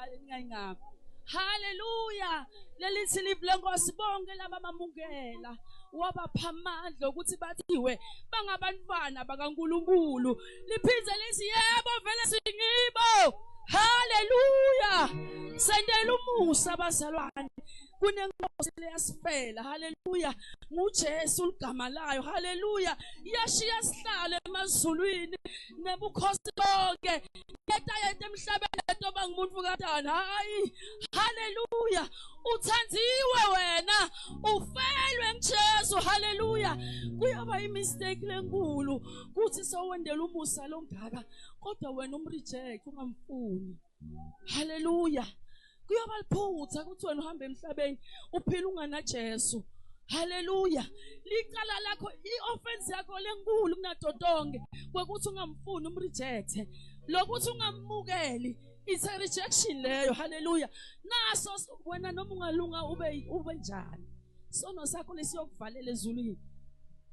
ngale ningayingaphi. Hallelujah. Lelithi live lenkosi bonke laba bamukela wabapha amandla ukuthi bathiwe bangabantwana bakaNkulunkulu. Liphindze lithi yebo vele singibo. Hallelujah. Sendela umusa bazalwane. Kunenkosi leyasifela. Hallelujah. NguJesu ligama layo. Hallelujah. Yashiya sihlale emazulwini nebukhosi bonke. Yeta emhlabeni etoba ngumuntu kaDani. Hayi. Hallelujah. Uthandiwe wena. Ufelwe ngeJesu. Hallelujah. Kuyaba imistake lenkulu kuthi sowendela umusa longaka kodwa wena umreject ungamfuni. Hallelujah. Kuyaba liphutha ukuthi wena uhamba emhlabeni uphila ungana Jesu. Hallelujah. Licala lakho i-offense yakho lenkulu kunadodonke kwekuthi ungamfuni umreject. Lokuthi ungamukeli it's a rejection leyo. Hallelujah. Naso wena noma ungalunga ube njani. Sono sakho lesiyokuvalela ezulwini.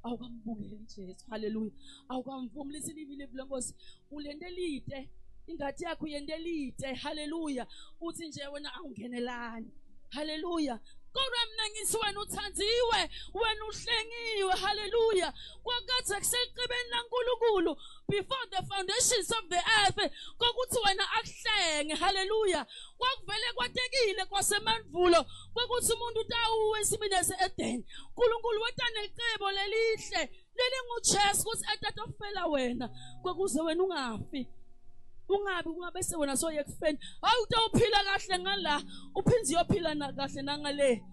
Awukamubukeli Jesu. Hallelujah. Awukamvumi lithi livile lenkosi ulendelite ingadi yakho yendelite. Hallelujah. Uthi nje wena awungenelani. Hallelujah. Kodwa mina ngithi wena uthandiwe, wena uhlengiwe. Hallelujah. Kwakathe kuseqibeni laNkulunkulu before the foundations of the earth kokuthi wena akuhlenge. Hallelujah. Kwakuvele kwatekile kwasemandulo kwekuthi umuntu utawuwe esimini ese-Eden. uNkulunkulu wetana icebo lelihle lelinguJesu ukuthi etatofela wena kwekuze wena ungafi. Ungabe sewona soyekufeni. Awutawuphila kahle ngala uphindze uyophila kahle nangale.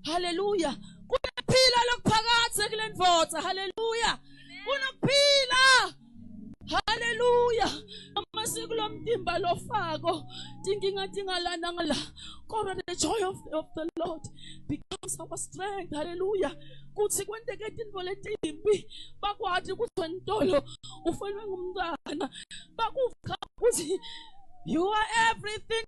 Hallelujah. Kuyaphila lokuphakathi kule ndvodza. Hallelujah. Kunokuphila. Hallelujah. Amasiko lomtimba lofako tingalana ngala. Kodwa the joy of the Lord becomes our strength. Hallelujah. Kuthi kwenteke intfo letimbi bakwati ukuthi wentolo ufanele ngumntana bakuvuka ukuthi you are everything